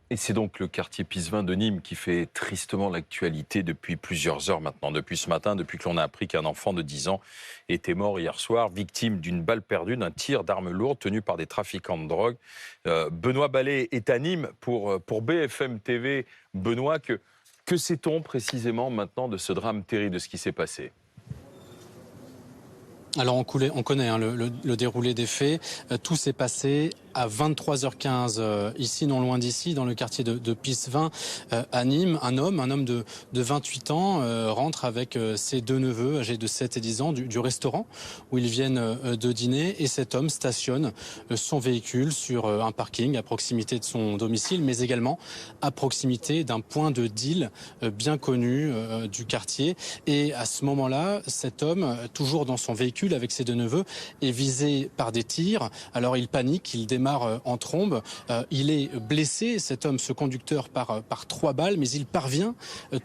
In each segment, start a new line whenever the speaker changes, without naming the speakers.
Et c'est donc le quartier Pisevin de Nîmes qui fait tristement l'actualité depuis plusieurs heures maintenant. Depuis ce matin, depuis que l'on a appris qu'un enfant de 10 ans était mort hier soir, victime d'une balle perdue, d'un tir d'arme lourde tenu par des trafiquants de drogue. Benoît Ballet est à Nîmes pour BFM TV. Benoît, que sait-on précisément maintenant de ce drame terrible, de ce qui s'est passé ?
Alors on connaît le déroulé des faits. Tout s'est passé à 23h15 ici, non loin d'ici, dans le quartier de Pisevin à Nîmes. Un homme de 28 ans rentre avec ses deux neveux âgés de 7 et 10 ans du restaurant où ils viennent de dîner. Et cet homme stationne son véhicule sur un parking à proximité de son domicile, mais également à proximité d'un point de deal bien connu du quartier. Et à ce moment-là, cet homme, toujours dans son véhicule avec ses deux neveux, est visé par des tirs. Alors il panique, il démarre en trombe. Il est blessé, cet homme, ce conducteur, par 3 balles, mais il parvient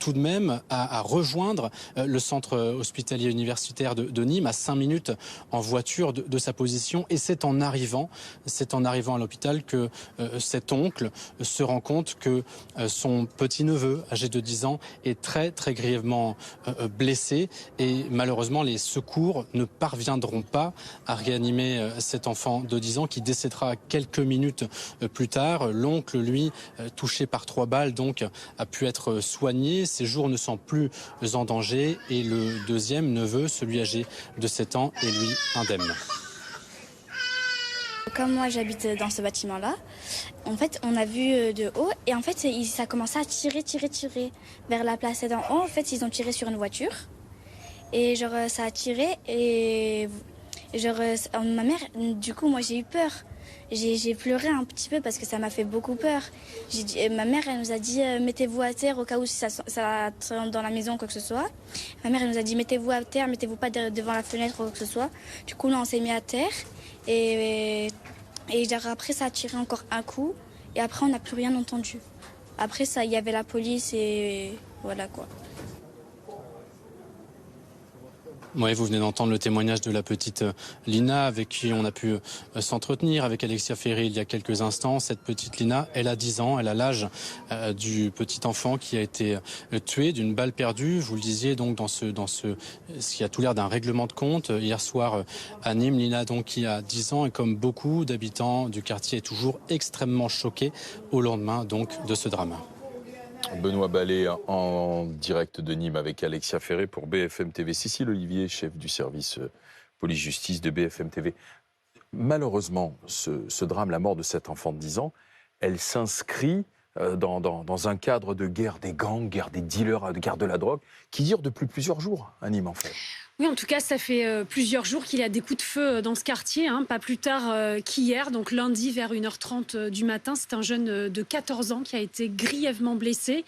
tout de même à rejoindre le centre hospitalier universitaire de Nîmes, à 5 minutes en voiture de sa position. Et c'est en arrivant à l'hôpital que cet oncle se rend compte que son petit-neveu, âgé de 10 ans, est très, très grièvement blessé. Et malheureusement, les secours ne parviendront pas à réanimer cet enfant de 10 ans qui décédera quelques minutes plus tard. L'oncle, lui, touché par 3 balles, donc, a pu être soigné. Ses jours ne sont plus en danger. Et le deuxième neveu, celui âgé de 7 ans, est lui indemne.
Comme moi j'habite dans ce bâtiment-là, en fait on a vu de haut et en fait ça a commencé à tirer vers la place d'en haut. En fait ils ont tiré sur une voiture et genre ça a tiré et genre ma mère, du coup moi j'ai eu peur. J'ai pleuré un petit peu parce que ça m'a fait beaucoup peur. Ma mère, elle nous a dit mettez-vous à terre au cas où si ça rentre dans la maison ou quoi que ce soit. Ma mère, elle nous a dit mettez-vous à terre, mettez-vous pas devant la fenêtre ou quoi que ce soit. Du coup, là, on s'est mis à terre et genre, après, ça a tiré encore un coup et après, on n'a plus rien entendu. Après ça, il y avait la police et voilà quoi.
Oui, vous venez d'entendre le témoignage de la petite Lina avec qui on a pu s'entretenir avec Alexia Ferry il y a quelques instants. Cette petite Lina, elle a 10 ans, elle a l'âge du petit enfant qui a été tué d'une balle perdue. Vous le disiez donc dans ce qui a tout l'air d'un règlement de compte. Hier soir à Nîmes, Lina donc qui a 10 ans et comme beaucoup d'habitants du quartier est toujours extrêmement choquée au lendemain donc de ce drame.
Benoît Ballet en direct de Nîmes avec Alexia Ferré pour BFM TV. Cécile Olivier, chef du service police-justice de BFM TV. Malheureusement, ce drame, la mort de cet enfant de 10 ans, elle s'inscrit dans un cadre de guerre des gangs, guerre des dealers, de guerre de la drogue, qui dure depuis plusieurs jours à Nîmes en fait.
Oui, en tout cas, ça fait plusieurs jours qu'il y a des coups de feu dans ce quartier, pas plus tard qu'hier, donc lundi vers 1h30 du matin. C'est un jeune de 14 ans qui a été grièvement blessé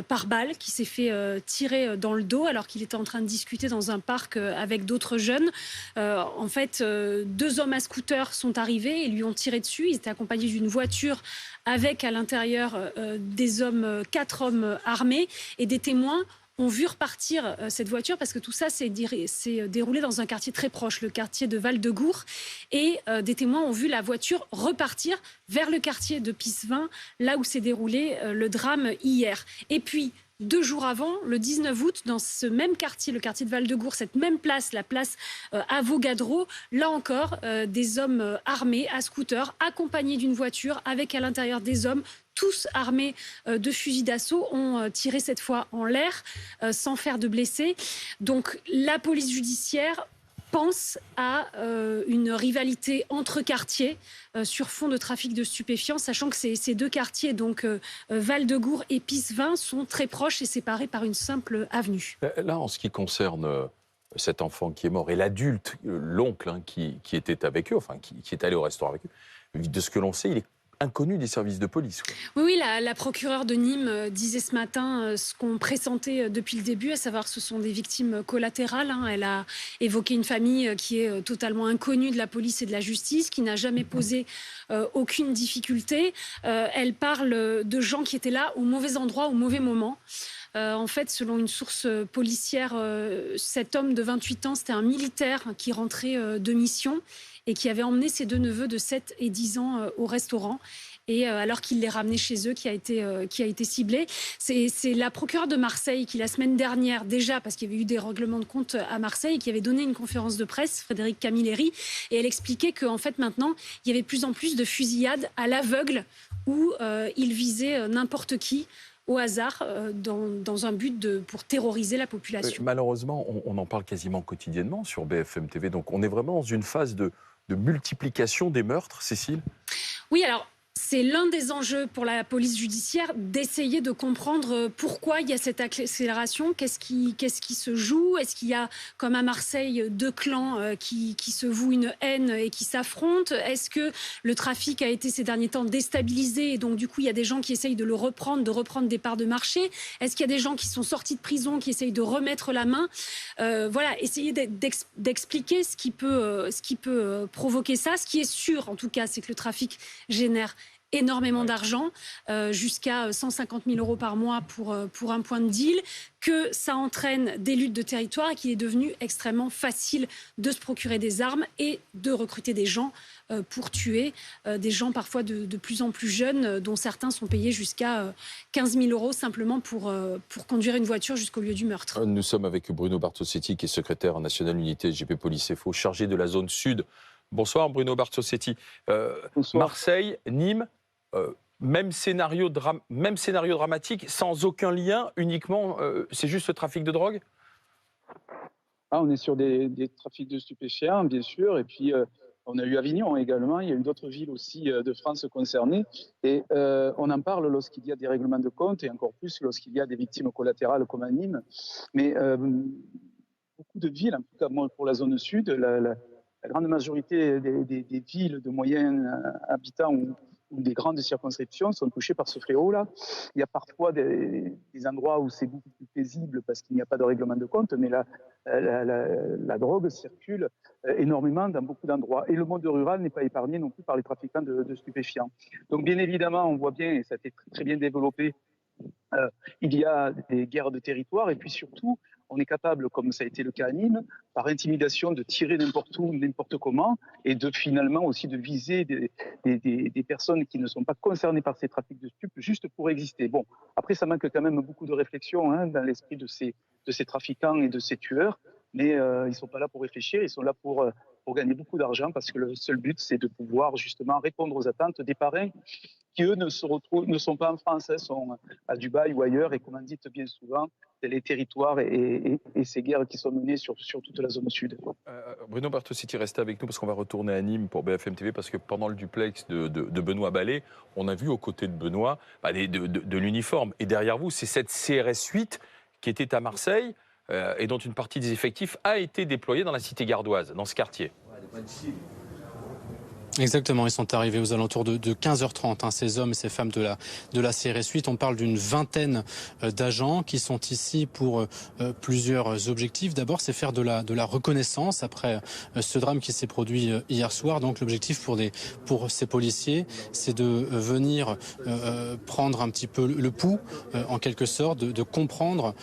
par balle, qui s'est fait tirer dans le dos alors qu'il était en train de discuter dans un parc avec d'autres jeunes. En fait, 2 hommes à scooter sont arrivés et lui ont tiré dessus. Ils étaient accompagnés d'une voiture avec à l'intérieur 4 hommes armés et des témoins ont vu repartir cette voiture parce que tout ça s'est déroulé dans un quartier très proche, le quartier de Val-de-Gour. Et des témoins ont vu la voiture repartir vers le quartier de Pisevin, là où s'est déroulé le drame hier. Et puis, 2 jours avant, le 19 août, dans ce même quartier, le quartier de Val-de-Gour, cette même place, la place Avogadro, là encore, des hommes armés à scooter, accompagnés d'une voiture, avec à l'intérieur des hommes, tous armés de fusils d'assaut, ont tiré cette fois en l'air, sans faire de blessés. Donc la police judiciaire pense à une rivalité entre quartiers sur fond de trafic de stupéfiants, sachant que ces 2 quartiers, donc Val-de-Gour et Pisevin, sont très proches et séparés par une simple avenue.
Là, en ce qui concerne cet enfant qui est mort et l'adulte, l'oncle qui était avec eux, enfin qui est allé au restaurant avec eux, de ce que l'on sait, il est inconnu des services de police. Quoi.
Oui, la procureure de Nîmes disait ce matin ce qu'on pressentait depuis le début, à savoir que ce sont des victimes collatérales. Elle a évoqué une famille qui est totalement inconnue de la police et de la justice, qui n'a jamais posé aucune difficulté. Elle parle de gens qui étaient là au mauvais endroit, au mauvais moment. En fait, selon une source policière, cet homme de 28 ans, c'était un militaire qui rentrait de mission et qui avait emmené ses 2 neveux de 7 et 10 ans au restaurant. et alors qu'il les ramenait chez eux qui a été ciblé. C'est la procureure de Marseille qui, la semaine dernière, déjà, parce qu'il y avait eu des règlements de compte à Marseille, qui avait donné une conférence de presse, Frédéric Camilleri, et elle expliquait qu'en fait, maintenant, il y avait de plus en plus de fusillades à l'aveugle où ils visaient n'importe qui au hasard dans un but pour terroriser la population.
Malheureusement, on en parle quasiment quotidiennement sur BFM TV. Donc on est vraiment dans une phase de multiplication des meurtres, Cécile ?
Oui, alors c'est l'un des enjeux pour la police judiciaire d'essayer de comprendre pourquoi il y a cette accélération, qu'est-ce qui se joue, est-ce qu'il y a, comme à Marseille, deux clans qui se vouent une haine et qui s'affrontent, est-ce que le trafic a été ces derniers temps déstabilisé et donc du coup il y a des gens qui essayent de le reprendre, de reprendre des parts de marché, est-ce qu'il y a des gens qui sont sortis de prison, qui essayent de remettre la main, voilà, essayer d'expliquer ce qui peut provoquer ça. Ce qui est sûr en tout cas, c'est que le trafic génère énormément d'argent, jusqu'à 150 000 euros par mois pour un point de deal, que ça entraîne des luttes de territoire et qu'il est devenu extrêmement facile de se procurer des armes et de recruter des gens pour tuer, des gens parfois de plus en plus jeunes, dont certains sont payés jusqu'à 15 000 euros simplement pour conduire une voiture jusqu'au lieu du meurtre.
Nous sommes avec Bruno Bartosetti, qui est secrétaire national unité SGP Police FO, chargé de la zone sud. Bonsoir Bruno Bartosetti. Bonsoir. Marseille, Nîmes, même scénario dramatique, sans aucun lien, uniquement, c'est juste le trafic de drogue ?
On est sur des trafics de stupéfiants, bien sûr, et puis on a eu Avignon également, il y a eu d'autres villes aussi de France concernées, et on en parle lorsqu'il y a des règlements de compte, et encore plus lorsqu'il y a des victimes collatérales comme à Nîmes, mais beaucoup de villes, en tout cas moi, pour la zone sud, la grande majorité des villes de moyens habitants ou des grandes circonscriptions sont touchées par ce fléau-là. Il y a parfois des endroits où c'est beaucoup plus paisible parce qu'il n'y a pas de règlement de compte, mais la drogue circule énormément dans beaucoup d'endroits. Et le monde rural n'est pas épargné non plus par les trafiquants de stupéfiants. Donc bien évidemment, on voit bien, et ça a été très bien développé, il y a des guerres de territoire, et puis surtout, on est capable, comme ça a été le cas à Nîmes, par intimidation, de tirer n'importe où, n'importe comment, et de finalement aussi de viser des personnes qui ne sont pas concernées par ces trafics de stupes, juste pour exister. Bon, après, ça manque quand même beaucoup de réflexion dans l'esprit de ces trafiquants et de ces tueurs, mais ils ne sont pas là pour réfléchir, ils sont là pour gagner beaucoup d'argent, parce que le seul but, c'est de pouvoir justement répondre aux attentes des parrains qui, eux, ne sont pas en France, sont à Dubaï ou ailleurs, et comme on dit bien souvent, c'est les territoires et ces guerres qui sont menées sur toute la zone sud.
Bruno Bartosetti, restez avec nous parce qu'on va retourner à Nîmes pour BFM TV, parce que pendant le duplex de Benoît Ballet, on a vu aux côtés de Benoît de l'uniforme. Et derrière vous, c'est cette CRS 8 qui était à Marseille et dont une partie des effectifs a été déployée dans la cité gardoise, dans ce quartier.
Exactement, ils sont arrivés aux alentours de 15h30, ces hommes et ces femmes de la CRS 8. On parle d'une vingtaine d'agents qui sont ici pour plusieurs objectifs. D'abord, c'est faire de la reconnaissance après ce drame qui s'est produit hier soir. Donc l'objectif pour ces policiers, c'est de venir prendre un petit peu le pouls, en quelque sorte, de comprendre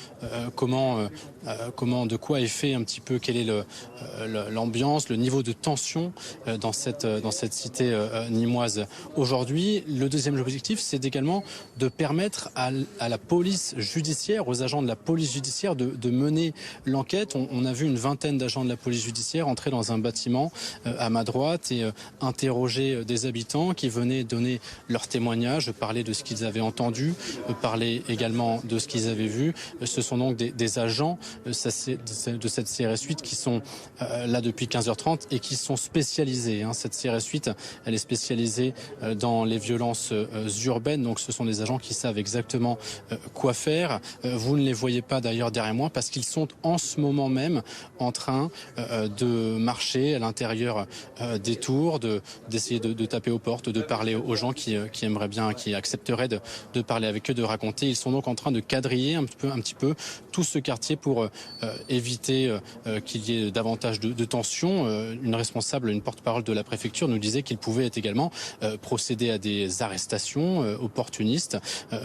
de quoi est fait un petit peu, quelle est l'ambiance, le niveau de tension dans cette cité nîmoise aujourd'hui. Le deuxième objectif, c'est également de permettre à la police judiciaire, aux agents de la police judiciaire de mener l'enquête. On a vu une vingtaine d'agents de la police judiciaire entrer dans un bâtiment à ma droite et interroger des habitants qui venaient donner leur témoignage, parler de ce qu'ils avaient entendu, parler également de ce qu'ils avaient vu. Ce sont donc des agents de cette CRS 8 qui sont là depuis 15h30 et qui sont spécialisés. Cette CRS 8, elle est spécialisée dans les violences urbaines, donc ce sont des agents qui savent exactement quoi faire. Vous ne les voyez pas d'ailleurs derrière moi parce qu'ils sont en ce moment même en train de marcher à l'intérieur des tours, d'essayer de taper aux portes, de parler aux gens qui aimeraient bien, qui accepteraient de parler avec eux, de raconter. Ils sont donc en train de quadriller un petit peu tout ce quartier pour éviter qu'il y ait davantage de tension. Une responsable, une porte-parole de la préfecture nous disait qu'il pouvait également procéder à des arrestations opportunistes.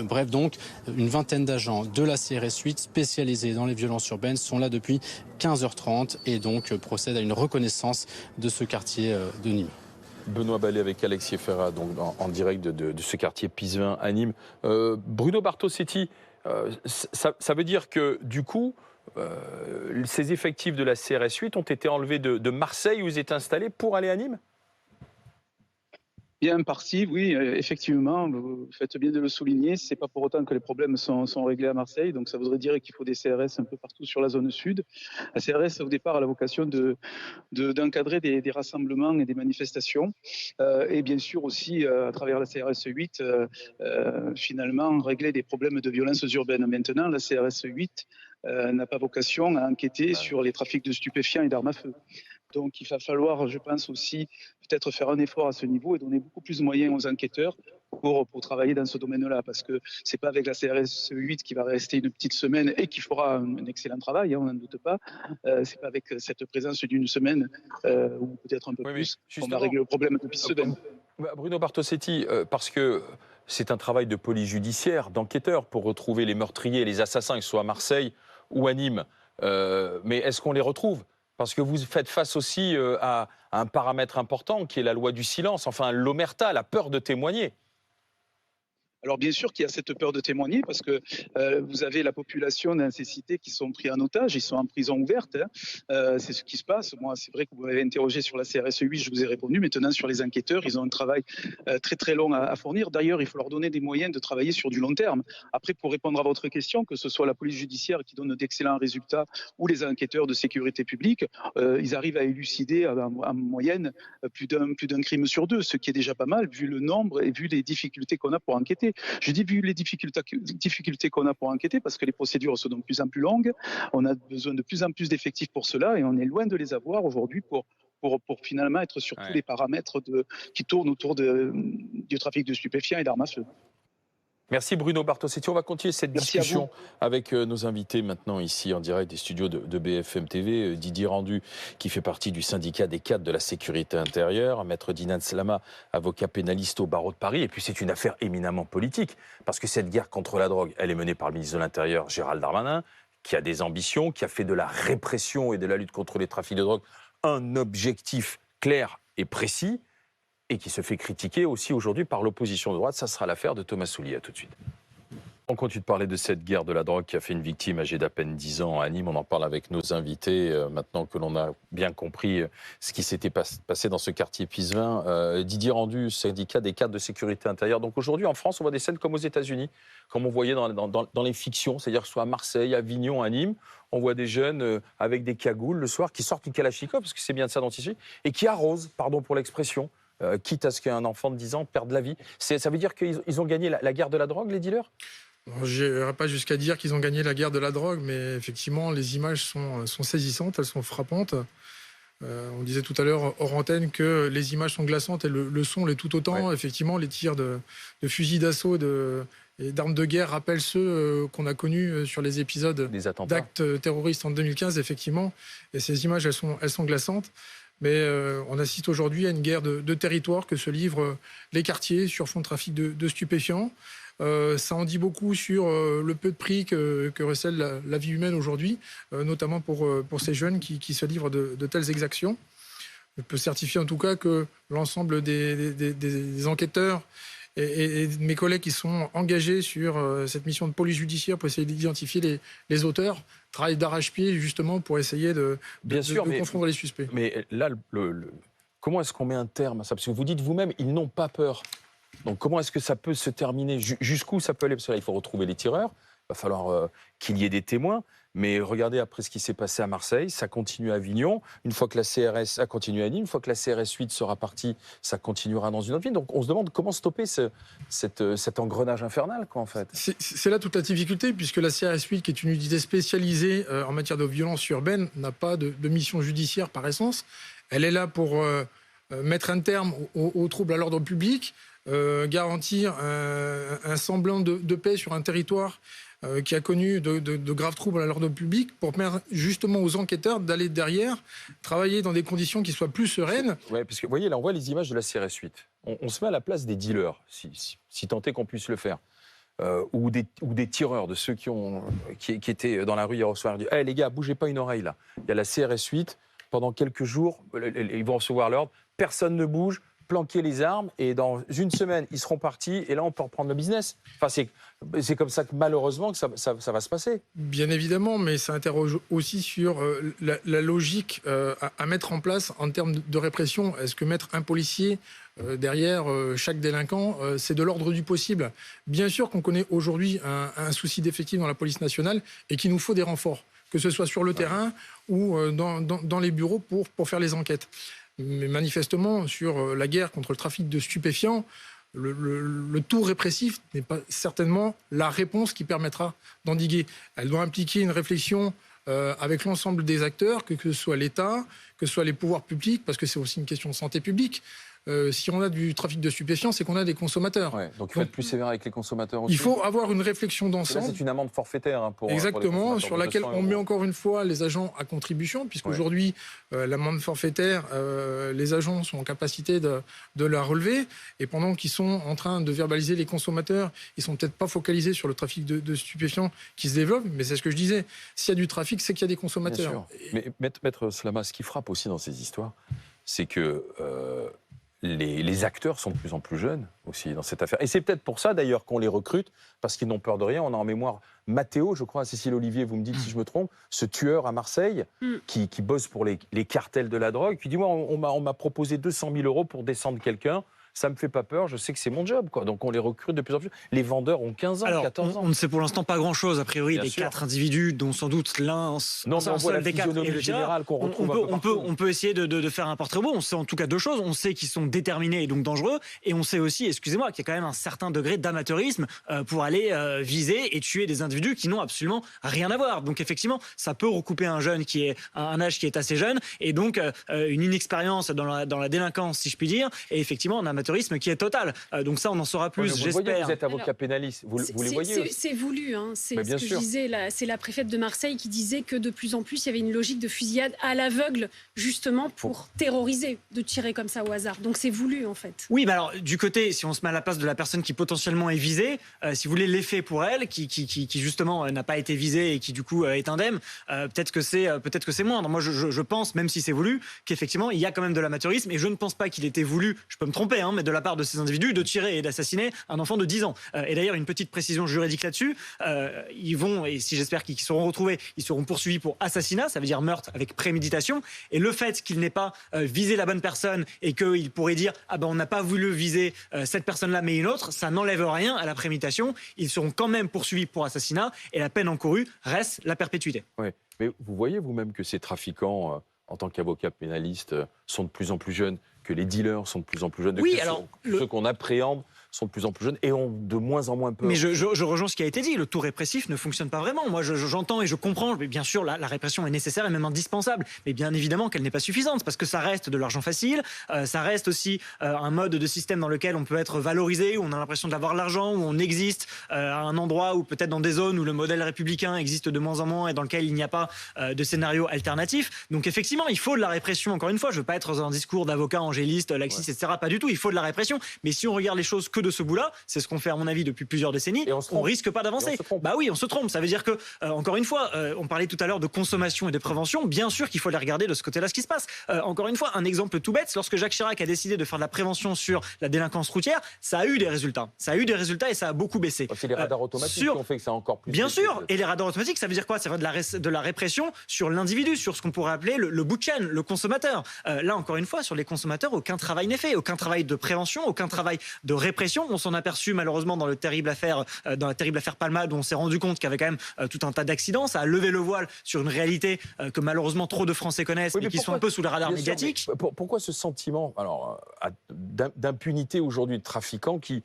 Bref, donc, une vingtaine d'agents de la CRS 8 spécialisés dans les violences urbaines sont là depuis 15h30 et donc procèdent à une reconnaissance de ce quartier de Nîmes.
Benoît Ballé avec Alexis Ferrat, donc en direct de ce quartier Pisevin à Nîmes. Bruno Bartosetti, ça veut dire que du coup, ces effectifs de la CRS 8 ont été enlevés de Marseille où ils étaient installés pour aller à Nîmes?
Bien parti, oui, effectivement, vous faites bien de le souligner. C'est pas pour autant que les problèmes sont réglés à Marseille. Donc, ça voudrait dire qu'il faut des CRS un peu partout sur la zone sud. La CRS, au départ, a la vocation d'encadrer des rassemblements et des manifestations. Et bien sûr aussi, à travers la CRS 8, finalement, régler des problèmes de violences urbaines. Maintenant, la CRS 8 n'a pas vocation à enquêter sur les trafics de stupéfiants et d'armes à feu. Donc il va falloir, je pense aussi, peut-être faire un effort à ce niveau et donner beaucoup plus de moyens aux enquêteurs pour travailler dans ce domaine-là. Parce que ce n'est pas avec la CRS 8 qui va rester une petite semaine et qui fera un excellent travail, on n'en doute pas. Ce n'est pas avec cette présence d'une semaine ou peut-être un peu plus qu'on va régler le problème de Pisevin.
Bruno Bartosetti, parce que c'est un travail de police judiciaire, d'enquêteur, pour retrouver les meurtriers et les assassins, que ce soit à Marseille ou à Nîmes. Mais est-ce qu'on les retrouve ? Parce que vous faites face aussi à un paramètre important qui est la loi du silence, enfin l'omerta, la peur de témoigner.
Alors bien sûr qu'il y a cette peur de témoigner parce que vous avez la population dans ces cités qui sont pris en otage, ils sont en prison ouverte, c'est ce qui se passe. Moi, c'est vrai que vous m'avez interrogé sur la CRS 8, je vous ai répondu. Maintenant, sur les enquêteurs, ils ont un travail très très long à fournir. D'ailleurs, il faut leur donner des moyens de travailler sur du long terme. Après, pour répondre à votre question, que ce soit la police judiciaire qui donne d'excellents résultats ou les enquêteurs de sécurité publique, ils arrivent à élucider en moyenne plus d'un crime sur deux, ce qui est déjà pas mal vu le nombre et vu les difficultés qu'on a pour enquêter. Je dis vu les difficultés qu'on a pour enquêter parce que les procédures sont de plus en plus longues, on a besoin de plus en plus d'effectifs pour cela et on est loin de les avoir aujourd'hui pour finalement être sur tous les paramètres qui tournent autour du trafic de stupéfiants et d'armes à feu.
Merci Bruno Bartosetti. On va continuer cette discussion avec nos invités maintenant ici en direct des studios de BFM TV. Didier Rendu, qui fait partie du syndicat des cadres de la sécurité intérieure. Maître Dinan Slama, avocat pénaliste au barreau de Paris. Et puis c'est une affaire éminemment politique, parce que cette guerre contre la drogue, elle est menée par le ministre de l'Intérieur, Gérald Darmanin, qui a des ambitions, qui a fait de la répression et de la lutte contre les trafics de drogue un objectif clair et précis, et qui se fait critiquer aussi aujourd'hui par l'opposition de droite. Ça sera l'affaire de Thomas Soulier. À tout de suite. On continue de parler de cette guerre de la drogue qui a fait une victime âgée d'à peine 10 ans à Nîmes. On en parle avec nos invités, maintenant que l'on a bien compris ce qui s'était passé dans ce quartier Pisevin. Didier Rendu, syndicat des cadres de sécurité intérieure. Donc aujourd'hui, en France, on voit des scènes comme aux États-Unis, comme on voyait dans les fictions, c'est-à-dire soit à Marseille, à Avignon, à Nîmes. On voit des jeunes avec des cagoules le soir qui sortent une kalachnikov, parce que c'est bien de ça dont il s'agit, et qui arrosent, pardon pour l'expression, quitte à ce qu'un enfant de 10 ans perde la vie. Ça veut dire qu'ils ont gagné la guerre de la drogue, les dealers ?
Je n'irai pas jusqu'à dire qu'ils ont gagné la guerre de la drogue, mais effectivement, les images sont saisissantes, elles sont frappantes. On disait tout à l'heure hors antenne que les images sont glaçantes et le son l'est tout autant. Ouais. Effectivement, les tirs de fusils d'assaut et d'armes de guerre rappellent ceux qu'on a connus sur les épisodes d'actes terroristes en 2015, effectivement. Et ces images, elles sont glaçantes. Mais on assiste aujourd'hui à une guerre de territoire que se livrent les quartiers sur fond de trafic de stupéfiants. Ça en dit beaucoup sur le peu de prix que recèle la vie humaine aujourd'hui, notamment pour ces jeunes qui se livrent de telles exactions. Je peux certifier en tout cas que l'ensemble des enquêteurs et mes collègues qui sont engagés sur cette mission de police judiciaire pour essayer d'identifier les auteurs travaillent d'arrache-pied justement pour essayer de confondre les suspects.
Mais là, comment est-ce qu'on met un terme à ça ? Parce que vous dites vous-même, ils n'ont pas peur. Donc comment est-ce que ça peut se terminer ? Jusqu'où ça peut aller ? Parce que là, il faut retrouver les tireurs, il va falloir qu'il y ait des témoins. Mais regardez après ce qui s'est passé à Marseille, ça continue à Avignon. Une fois que la CRS a continué à Nîmes, une fois que la CRS 8 sera partie, ça continuera dans une autre ville. Donc on se demande comment stopper cet engrenage infernal, quoi, en fait.
C'est là toute la difficulté, puisque la CRS 8, qui est une unité spécialisée en matière de violence urbaine, n'a pas de mission judiciaire par essence. Elle est là pour mettre un terme aux troubles à l'ordre public, garantir un semblant de paix sur un territoire qui a connu de graves troubles à l'ordre public, pour permettre justement aux enquêteurs d'aller derrière, travailler dans des conditions qui soient plus sereines.
Oui, parce que vous voyez, là on voit les images de la CRS 8. On se met à la place des dealers, si tant est qu'on puisse le faire, ou des tireurs, de ceux qui étaient dans la rue hier au soir. Hey, les gars, bougez pas une oreille là. Il y a la CRS 8, pendant quelques jours, ils vont recevoir l'ordre, personne ne bouge, planquer les armes et dans une semaine, ils seront partis et là, on peut reprendre le business. Enfin, c'est comme ça que malheureusement que ça va se passer.
Bien évidemment, mais ça interroge aussi sur la logique à mettre en place en termes de répression. Est-ce que mettre un policier derrière chaque délinquant, c'est de l'ordre du possible? Bien sûr qu'on connaît aujourd'hui un souci d'effectif dans la police nationale et qu'il nous faut des renforts, que ce soit sur le terrain ou dans les bureaux pour faire les enquêtes. Mais manifestement, sur la guerre contre le trafic de stupéfiants, le tout répressif n'est pas certainement la réponse qui permettra d'endiguer. Elle doit impliquer une réflexion avec l'ensemble des acteurs, que ce soit l'État, que ce soit les pouvoirs publics, parce que c'est aussi une question de santé publique. Si on a du trafic de stupéfiants, c'est qu'on a des consommateurs.
Ouais, donc il faut être plus sévère avec les consommateurs aussi.
Il faut avoir une réflexion d'ensemble.
C'est une amende forfaitaire pour
Exactement,
les
sur laquelle on met
200 €.
encore une fois les agents à contribution, puisqu'aujourd'hui, l'amende forfaitaire, les agents sont en capacité de la relever. Et pendant qu'ils sont en train de verbaliser les consommateurs, ils ne sont peut-être pas focalisés sur le trafic de stupéfiants qui se développe. Mais c'est ce que je disais, s'il y a du trafic, c'est qu'il y a des consommateurs.
Bien sûr. Mais Maître Slama, ce qui frappe aussi dans ces histoires, c'est que les acteurs sont de plus en plus jeunes aussi dans cette affaire. Et c'est peut-être pour ça d'ailleurs qu'on les recrute, parce qu'ils n'ont peur de rien. On a en mémoire Mathéo, je crois, Cécile Olivier, vous me dites si je me trompe, ce tueur à Marseille qui bosse pour les cartels de la drogue. Puis dis-moi, on m'a proposé 200 000 € pour descendre quelqu'un. Ça me fait pas peur, je sais que c'est mon job, quoi. Donc on les recrute de plus en plus. Les vendeurs ont 15 ans, 14 ans.
On ne sait pour l'instant pas grand-chose, a priori,
Bien
des
sûr.
4 individus, dont sans doute l'un,
Non, mais on voit la
des 4
physionomie générale qu'on retrouve un peu partout.
on peut essayer de faire un portrait robot. On sait en tout cas 2 choses. On sait qu'ils sont déterminés et donc dangereux. Et on sait aussi, excusez-moi, qu'il y a quand même un certain degré d'amateurisme pour aller viser et tuer des individus qui n'ont absolument rien à voir. Donc effectivement, ça peut recouper un jeune qui est un âge qui est assez jeune et donc une inexpérience dans la délinquance, si je puis dire, et effectivement un amateurisme qui est total. Donc ça, on en saura plus,
Vous voyez,
j'espère.
vous êtes avocat pénaliste, vous les voyez aussi.
C'est voulu, hein. C'est
Mais
ce
bien
que
sûr.
je disais. C'est la préfète de Marseille qui disait que de plus en plus, il y avait une logique de fusillade à l'aveugle, justement pour terroriser, de tirer comme ça au hasard. Donc c'est voulu, en fait.
Oui, mais alors, du côté, si on se met à la place de la personne qui potentiellement est visée, si vous voulez l'effet pour elle, qui justement n'a pas été visée et qui du coup est indemne, peut-être que c'est moindre. Moi, je pense, même si c'est voulu, qu'effectivement, il y a quand même de l'amateurisme et je ne pense pas qu'il était voulu, je peux me tromper, hein, mais de la part de ces individus, de tirer et d'assassiner un enfant de 10 ans. Et d'ailleurs, une petite précision juridique là-dessus, ils vont, et si j'espère qu'ils seront retrouvés, ils seront poursuivis pour assassinat, ça veut dire meurtre avec préméditation. Et le fait qu'il n'ait pas visé la bonne personne et qu'il pourrait dire « Ah ben on n'a pas voulu viser cette personne-là mais une autre », ça n'enlève rien à la préméditation. Ils seront quand même poursuivis pour assassinat et la peine encourue reste la perpétuité.
Ouais. Mais vous voyez vous-même que ces trafiquants, en tant qu'avocats pénalistes, sont de plus en plus jeunes, que les dealers sont de plus en plus jeunes,
Oui,
que
alors,
ceux qu'on appréhende sont de plus en plus jeunes et ont de moins en moins peur.
Mais je rejoins ce qui a été dit, le tout répressif ne fonctionne pas vraiment. Moi, j'entends et je comprends, mais bien sûr, la répression est nécessaire et même indispensable, mais bien évidemment qu'elle n'est pas suffisante, parce que ça reste de l'argent facile, ça reste aussi un mode de système dans lequel on peut être valorisé, où on a l'impression d'avoir l'argent, où on existe à un endroit où peut-être dans des zones où le modèle républicain existe de moins en moins et dans lequel il n'y a pas de scénario alternatif. Donc effectivement, il faut de la répression, encore une fois, je ne veux pas être dans un discours d'avocat angéliste, laxiste, etc., pas du tout, il faut de la répression, mais si on regarde les choses que de ce bout-là, c'est ce qu'on fait à mon avis depuis plusieurs décennies,
Et
on risque pas d'avancer. Bah oui, on se trompe. Ça veut dire que, encore une fois, on parlait tout à l'heure de consommation et de prévention. Bien sûr qu'il faut les regarder de ce côté-là ce qui se passe. Encore une fois, un exemple tout bête, lorsque Jacques Chirac a décidé de faire de la prévention sur la délinquance routière, ça a eu des résultats. Ça a eu des résultats et ça a beaucoup baissé.
C'est les radars automatiques qui ont fait que ça a encore plus...
Bien sûr, et les radars automatiques, ça veut dire quoi? Ça veut dire de la répression sur l'individu, sur ce qu'on pourrait appeler le bout de chaîne, le consommateur. Là, encore une fois, sur les consommateurs, aucun travail n'est fait, aucun travail de prévention, aucun travail de répression. On s'en aperçut malheureusement dans la terrible affaire Palmade, où on s'est rendu compte qu'il y avait quand même tout un tas d'accidents. Ça a levé le voile sur une réalité que malheureusement trop de Français connaissent, mais qui sont un peu sous le radar médiatique.
Pourquoi ce sentiment d'impunité aujourd'hui de trafiquants qui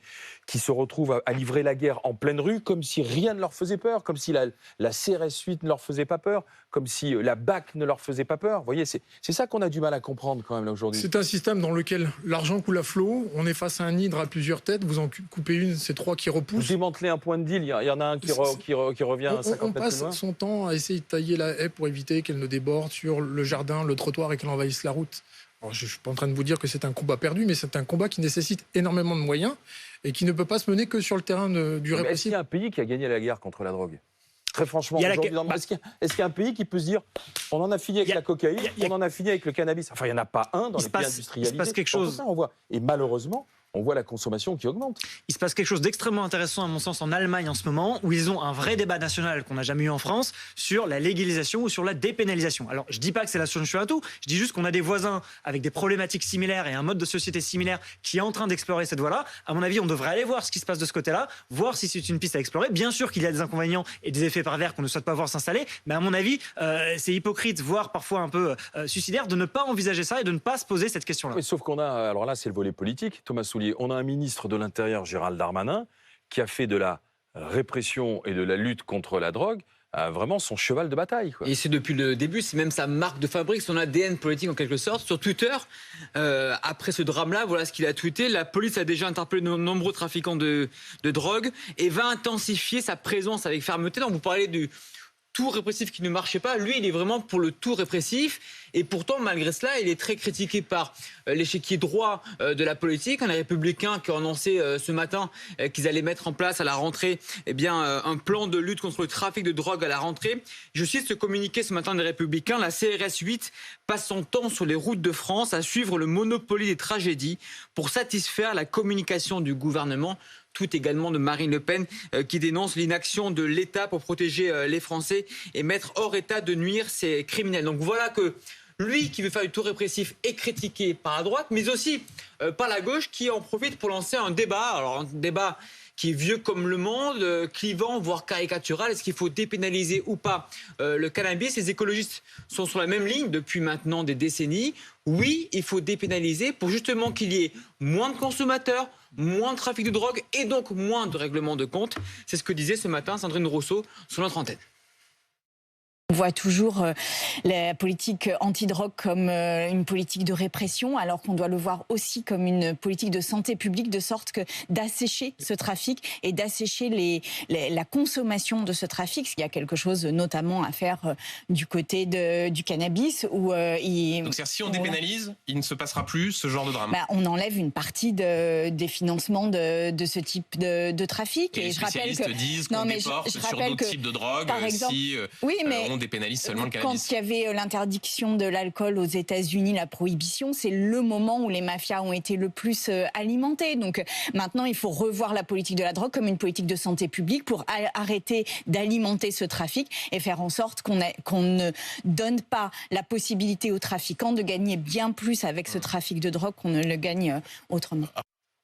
se retrouvent à livrer la guerre en pleine rue, comme si rien ne leur faisait peur, comme si la CRS 8 ne leur faisait pas peur, comme si la BAC ne leur faisait pas peur? Vous voyez, c'est ça qu'on a du mal à comprendre quand même là aujourd'hui.
C'est un système dans lequel l'argent coule à flot, on est face à un hydre à plusieurs têtes, vous en coupez une, c'est 3 qui repoussent.
Vous démantelez un point de deal, il y en a un qui revient à 50 mètres
on
plus
passe
loin.
son temps à essayer de tailler la haie pour éviter qu'elle ne déborde sur le jardin, le trottoir et qu'elle envahisse la route. Alors, je ne suis pas en train de vous dire que c'est un combat perdu, mais c'est un combat qui nécessite énormément de moyens et qui ne peut pas se mener que sur le terrain du répressif.
Est-ce qu'il y a un pays qui a gagné la guerre contre la drogue? Très franchement,
Il y a la-
aujourd'hui, est-ce qu'il y a un pays qui peut se dire on en a fini avec la cocaïne,
il y a-
on en a fini avec le cannabis? Enfin, il n'y en a pas un dans
Il
les
se
pays
passe-
industrialisés.
il se passe quelque chose.
Ça, on voit. Et malheureusement, on voit la consommation qui augmente.
Il se passe quelque chose d'extrêmement intéressant, à mon sens, en Allemagne en ce moment, où ils ont un vrai débat national qu'on n'a jamais eu en France sur la légalisation ou sur la dépénalisation. Alors, je dis pas que c'est la solution à tout, je dis juste qu'on a des voisins avec des problématiques similaires et un mode de société similaire qui est en train d'explorer cette voie-là. À mon avis, on devrait aller voir ce qui se passe de ce côté-là, voir si c'est une piste à explorer. Bien sûr qu'il y a des inconvénients et des effets pervers qu'on ne souhaite pas voir s'installer, mais à mon avis, c'est hypocrite, voire parfois un peu suicidaire, de ne pas envisager ça et de ne pas se poser cette question-là.
Oui, sauf qu'on a, alors là, c'est le volet politique, Thomas Soulier, on a un ministre de l'Intérieur, Gérald Darmanin, qui a fait de la répression et de la lutte contre la drogue vraiment son cheval de bataille, quoi.
Et c'est depuis le début, c'est même sa marque de fabrique, son ADN politique en quelque sorte. Sur Twitter, après ce drame-là, voilà ce qu'il a tweeté. La police a déjà interpellé de nombreux trafiquants de drogue et va intensifier sa présence avec fermeté. Donc vous parlez du tout répressif qui ne marchait pas. Lui, il est vraiment pour le tout répressif. Et pourtant, malgré cela, il est très critiqué par l'échiquier droit de la politique. Les Républicains qui ont annoncé ce matin qu'ils allaient mettre en place à la rentrée un plan de lutte contre le trafic de drogue à la rentrée. Je cite ce communiqué ce matin des Républicains. La CRS 8 passe son temps sur les routes de France à suivre le Monopoly des tragédies pour satisfaire la communication du gouvernement. Tout également de Marine Le Pen qui dénonce l'inaction de l'État pour protéger les Français et mettre hors état de nuire ces criminels. Donc voilà que lui qui veut faire du tout répressif est critiqué par la droite, mais aussi par la gauche qui en profite pour lancer un débat. Alors un débat qui est vieux comme le monde, clivant, voire caricatural. Est-ce qu'il faut dépénaliser ou pas le cannabis? Les écologistes sont sur la même ligne depuis maintenant des décennies. Oui, il faut dépénaliser pour justement qu'il y ait moins de consommateurs, moins de trafic de drogue et donc moins de règlements de compte. C'est ce que disait ce matin Sandrine Rousseau sur notre antenne.
On voit toujours la politique anti-drogue comme une politique de répression, alors qu'on doit le voir aussi comme une politique de santé publique, de sorte que d'assécher ce trafic et d'assécher la consommation de ce trafic. Il y a quelque chose notamment à faire du côté du cannabis. Donc
c'est-à-dire, si on dépénalise, il ne se passera plus ce genre de drame.
On enlève une partie des financements de ce type de trafic.
Et les spécialistes disent qu'on déporte sur d'autres types de drogues,
par exemple,
si on dépénalise seulement le cannabis.
Quand il y avait l'interdiction de l'alcool aux États-Unis, la prohibition, c'est le moment où les mafias ont été le plus alimentées. Donc maintenant, il faut revoir la politique de la drogue comme une politique de santé publique pour arrêter d'alimenter ce trafic et faire en sorte qu'on ne donne pas la possibilité aux trafiquants de gagner bien plus avec ce trafic de drogue qu'on ne le gagne autrement.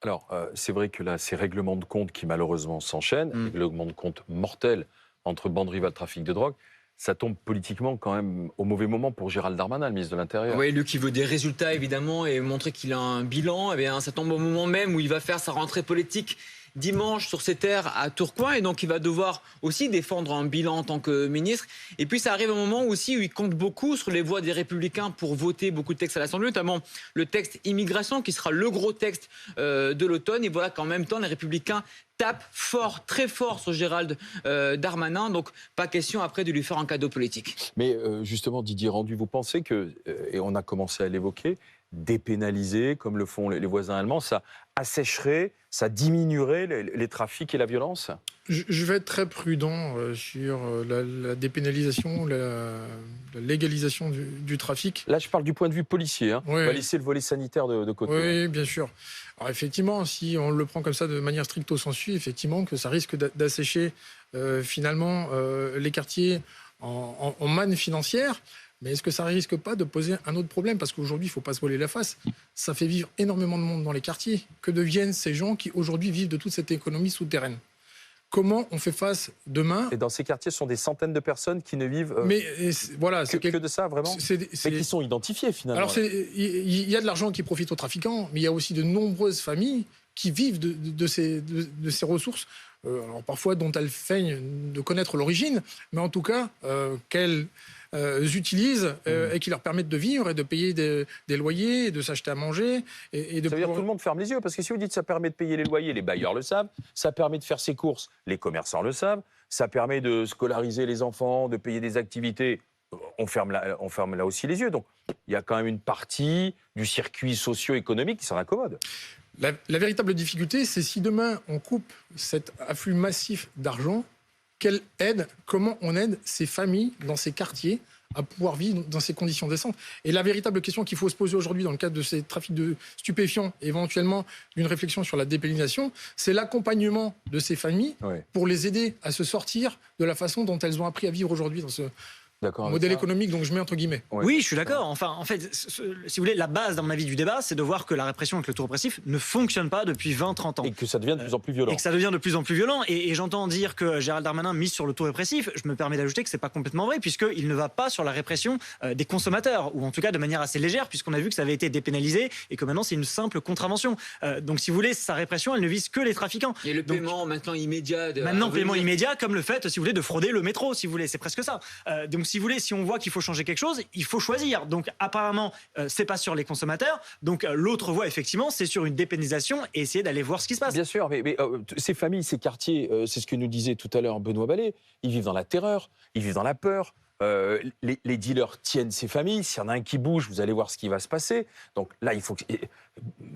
Alors, c'est vrai que là, ces règlements de compte qui malheureusement s'enchaînent, règlements de compte mortels entre bandes rivales, trafic de drogue, ça tombe politiquement quand même au mauvais moment pour Gérald Darmanin, le ministre de l'Intérieur.
Oui, lui qui veut des résultats évidemment et montrer qu'il a un bilan, eh bien, ça tombe au moment même où il va faire sa rentrée politique dimanche sur ses terres à Tourcoing et donc il va devoir aussi défendre un bilan en tant que ministre. Et puis ça arrive un moment aussi où il compte beaucoup sur les voix des Républicains pour voter beaucoup de textes à l'Assemblée, notamment le texte immigration qui sera le gros texte de l'automne. Et voilà qu'en même temps les Républicains tapent fort, très fort sur Gérald Darmanin, donc pas question après de lui faire un cadeau politique.
Mais justement, Didier Randu, vous pensez que, et on a commencé à l'évoquer, dépénaliser, comme le font les voisins allemands, ça assécherait, ça diminuerait les trafics et la violence?
Je vais être très prudent sur la dépénalisation, la légalisation du trafic.
Là, je parle du point de vue policier. Hein.
Oui.
On va laisser le volet sanitaire de côté.
Oui, bien sûr. Alors effectivement, si on le prend comme ça de manière stricto sensu, effectivement, que ça risque d'assécher finalement les quartiers en manne financière. Mais est-ce que ça ne risque pas de poser un autre problème? Parce qu'aujourd'hui, il ne faut pas se voiler la face. Ça fait vivre énormément de monde dans les quartiers. Que deviennent ces gens qui aujourd'hui vivent de toute cette économie souterraine? Comment on fait face demain?
Et dans ces quartiers, ce sont des centaines de personnes qui ne vivent
voilà,
que de ça, vraiment? Mais qui sont identifiées, finalement.
Alors, il y a de l'argent qui profite aux trafiquants, mais il y a aussi de nombreuses familles qui vivent de ces ressources, alors parfois dont elles feignent de connaître l'origine, mais en tout cas, qu'elles utilisent et qui leur permettent de vivre et de payer des loyers, et de s'acheter à manger. Et de
ça veut dire que tout le monde ferme les yeux, parce que si vous dites que ça permet de payer les loyers, les bailleurs le savent, ça permet de faire ses courses, les commerçants le savent, ça permet de scolariser les enfants, de payer des activités, on ferme là aussi les yeux. Donc il y a quand même une partie du circuit socio-économique qui s'en accommode.
La véritable difficulté, c'est si demain on coupe cet afflux massif d'argent, quelle aide, comment on aide ces familles dans ces quartiers à pouvoir vivre dans ces conditions décentes. Et la véritable question qu'il faut se poser aujourd'hui dans le cadre de ces trafics de stupéfiants, éventuellement d'une réflexion sur la dépénalisation, c'est l'accompagnement de ces familles pour les aider à se sortir de la façon dont elles ont appris à vivre aujourd'hui dans ce modèle économique, donc je mets entre guillemets.
Oui, je suis d'accord. Enfin, en fait, si vous voulez, la base, dans mon avis, du débat, c'est de voir que la répression avec le tout répressif ne fonctionne pas depuis 20-30 ans.
Et que ça devient de plus en plus violent.
Et que ça devient de plus en plus violent. Et j'entends dire que Gérald Darmanin mise sur le tout répressif. Je me permets d'ajouter que c'est pas complètement vrai, puisqu'il ne va pas sur la répression des consommateurs, ou en tout cas de manière assez légère, puisqu'on a vu que ça avait été dépénalisé et que maintenant c'est une simple contravention. Donc, si vous voulez, sa répression, elle ne vise que les trafiquants.
Et le paiement maintenant immédiat.
Maintenant, paiement immédiat, comme le fait, si vous voulez, de frauder le métro, si vous voulez. C'est presque ça. Donc, si vous voulez, si on voit qu'il faut changer quelque chose, il faut choisir. Donc apparemment, c'est pas sur les consommateurs. Donc l'autre voie, effectivement, c'est sur une dépénalisation et essayer d'aller voir ce qui se passe.
Bien sûr, mais ces familles, ces quartiers, c'est ce que nous disait tout à l'heure Benoît Ballet, ils vivent dans la terreur, ils vivent dans la peur. Les dealers tiennent ces familles. S'il y en a un qui bouge, vous allez voir ce qui va se passer. Donc là, il faut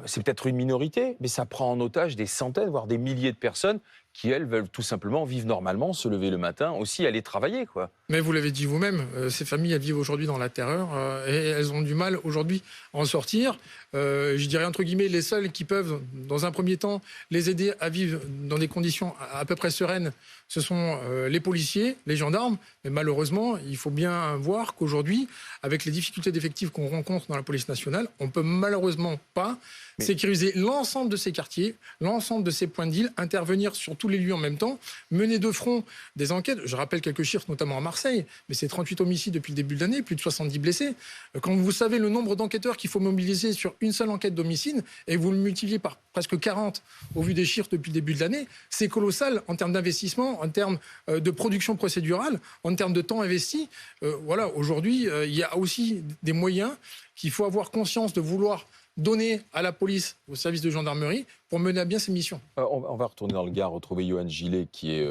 c'est peut-être une minorité, mais ça prend en otage des centaines, voire des milliers de personnes qui, elles, veulent tout simplement vivre normalement, se lever le matin, aussi aller travailler, quoi.
Mais vous l'avez dit vous-même, ces familles, elles vivent aujourd'hui dans la terreur et elles ont du mal aujourd'hui à en sortir. Je dirais entre guillemets, les seuls qui peuvent, dans un premier temps, les aider à vivre dans des conditions à peu près sereines, ce sont les policiers, les gendarmes. Mais malheureusement, il faut bien voir qu'aujourd'hui, avec les difficultés d'effectifs qu'on rencontre dans la police nationale, on ne peut malheureusement pas sécuriser l'ensemble de ces quartiers, l'ensemble de ces points de deal, intervenir sur tous les lieux en même temps, mener de front des enquêtes. Je rappelle quelques chiffres, notamment à Marseille, mais c'est 38 homicides depuis le début de l'année, plus de 70 blessés. Quand vous savez le nombre d'enquêteurs qu'il faut mobiliser sur une seule enquête d'homicide, et vous le multipliez par presque 40 au vu des chiffres depuis le début de l'année, c'est colossal en termes d'investissement, en termes de production procédurale, en termes de temps investi. Voilà, aujourd'hui, il y a aussi des moyens qu'il faut avoir conscience de vouloir donner à la police, au service de gendarmerie, pour mener à bien ses missions.
On va retourner dans le Gard, retrouver Johan Gillet, qui est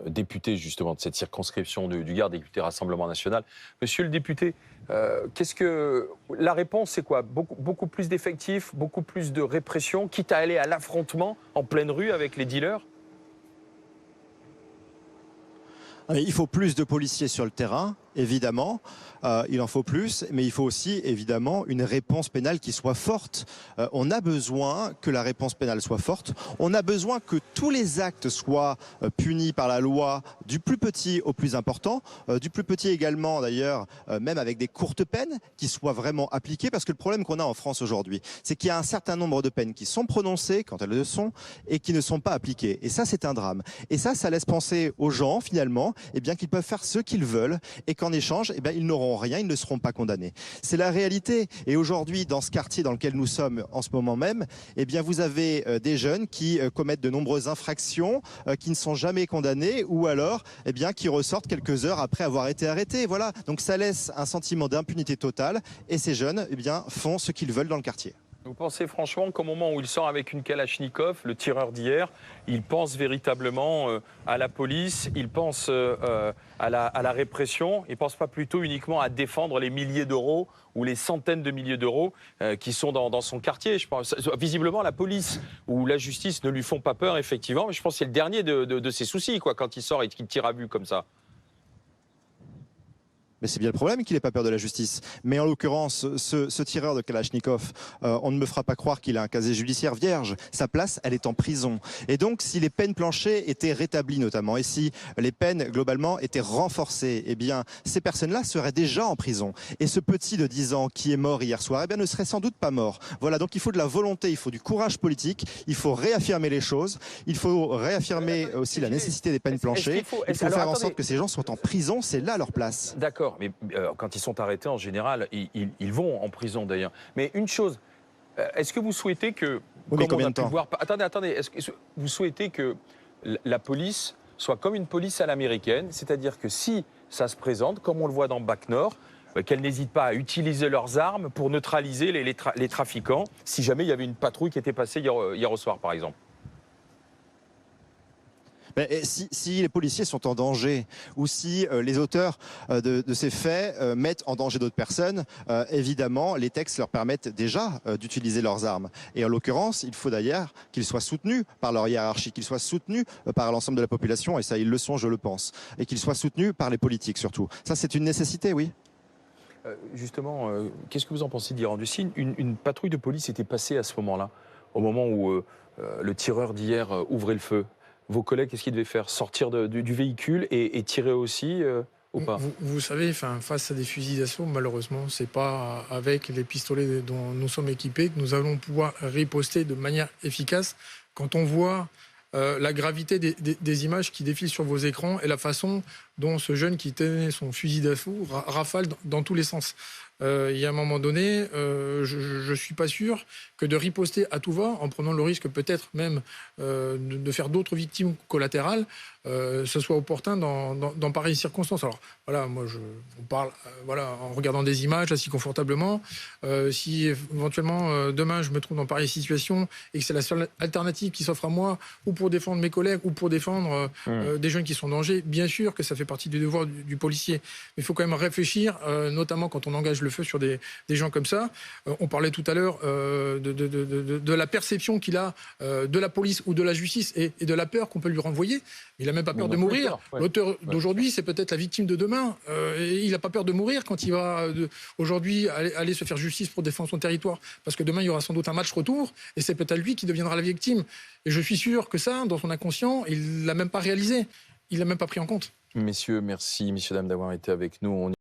député justement de cette circonscription du Gard, député Rassemblement National. Monsieur le député, qu'est-ce que la réponse, c'est quoi? Beaucoup plus d'effectifs, beaucoup plus de répression, quitte à aller à l'affrontement en pleine rue avec les dealers?
Il faut plus de policiers sur le terrain, évidemment. Il en faut plus, mais il faut aussi, évidemment, une réponse pénale qui soit forte. On a besoin que la réponse pénale soit forte. On a besoin que tous les actes soient punis par la loi, du plus petit au plus important. Du plus petit également, d'ailleurs, même avec des courtes peines qui soient vraiment appliquées. Parce que le problème qu'on a en France aujourd'hui, c'est qu'il y a un certain nombre de peines qui sont prononcées, quand elles le sont, et qui ne sont pas appliquées. Et ça, c'est un drame. Et ça laisse penser aux gens, finalement, qu'ils peuvent faire ce qu'ils veulent et qu'en échange, ils n'auront rien, ils ne seront pas condamnés. C'est la réalité. Et aujourd'hui, dans ce quartier dans lequel nous sommes en ce moment même, vous avez des jeunes qui commettent de nombreuses infractions, qui ne sont jamais condamnés ou alors qui ressortent quelques heures après avoir été arrêtés. Voilà. Donc ça laisse un sentiment d'impunité totale et ces jeunes font ce qu'ils veulent dans le quartier.
Vous pensez franchement qu'au moment où il sort avec une Kalachnikov, le tireur d'hier, il pense véritablement à la police, il pense à la répression, il ne pense pas plutôt uniquement à défendre les milliers d'euros ou les centaines de milliers d'euros qui sont dans son quartier? Je pense, visiblement, la police ou la justice ne lui font pas peur, effectivement, mais je pense que c'est le dernier de ses soucis, quoi, quand il sort et qu'il tire à vue comme ça.
Mais c'est bien le problème qu'il n'ait pas peur de la justice. Mais en l'occurrence, ce tireur de Kalachnikov, on ne me fera pas croire qu'il a un casier judiciaire vierge. Sa place, elle est en prison. Et donc, si les peines planchées étaient rétablies notamment, et si les peines, globalement, étaient renforcées, ces personnes-là seraient déjà en prison. Et ce petit de 10 ans qui est mort hier soir, ne serait sans doute pas mort. Voilà, donc il faut de la volonté, il faut du courage politique, il faut réaffirmer les choses, il faut réaffirmer aussi la nécessité des peines planchées. Il faut faire en sorte que ces gens soient en prison, c'est là leur place.
D'accord. Mais quand ils sont arrêtés, en général, ils vont en prison d'ailleurs. Mais une chose, est-ce que vous souhaitez que...
Oui, combien de temps ?
Attendez. Est-ce que vous souhaitez que la police soit comme une police à l'américaine, c'est-à-dire que si ça se présente, comme on le voit dans Bac Nord, qu'elles n'hésitent pas à utiliser leurs armes pour neutraliser les trafiquants, si jamais il y avait une patrouille qui était passée hier au soir, par exemple?
Si les policiers sont en danger ou si les auteurs de ces faits mettent en danger d'autres personnes, évidemment, les textes leur permettent déjà d'utiliser leurs armes. Et en l'occurrence, il faut d'ailleurs qu'ils soient soutenus par leur hiérarchie, qu'ils soient soutenus par l'ensemble de la population, et ça, ils le sont, je le pense, et qu'ils soient soutenus par les politiques surtout. Ça, c'est une nécessité, oui.
Justement, qu'est-ce que vous en pensez d'Iran du Signe? Une patrouille de police était passée à ce moment-là, au moment où le tireur d'hier ouvrait le feu. Vos collègues, qu'est-ce qu'ils devaient faire? Sortir du véhicule et tirer aussi ou pas?
Vous savez, face à des fusils d'assaut, malheureusement, c'est pas avec les pistolets dont nous sommes équipés que nous allons pouvoir riposter de manière efficace. Quand on voit la gravité des images qui défilent sur vos écrans et la façon dont ce jeune qui tenait son fusil d'assaut rafale dans tous les sens. Il y a un moment donné, je ne suis pas sûr que de riposter à tout va, en prenant le risque peut-être même de faire d'autres victimes collatérales, ce soit opportun dans pareilles circonstances. Alors voilà, moi on parle en regardant des images assis confortablement. Si éventuellement demain je me trouve dans pareille situation et que c'est la seule alternative qui s'offre à moi, ou pour défendre mes collègues, ou pour défendre des jeunes qui sont en danger, bien sûr que ça fait partie du devoir du policier. Mais il faut quand même réfléchir, notamment quand on engage le feu sur des gens comme ça. On parlait tout à l'heure de la perception qu'il a de la police ou de la justice et de la peur qu'on peut lui renvoyer. Il n'a même pas peur de mourir. L'auteur d'aujourd'hui, c'est peut-être la victime de demain. Et il n'a pas peur de mourir quand il va aujourd'hui aller se faire justice pour défendre son territoire. Parce que demain, il y aura sans doute un match retour et c'est peut-être lui qui deviendra la victime. Et je suis sûr que ça, dans son inconscient, il ne l'a même pas réalisé. Il ne l'a même pas pris en compte.
Messieurs, merci, messieurs, dames, d'avoir été avec nous.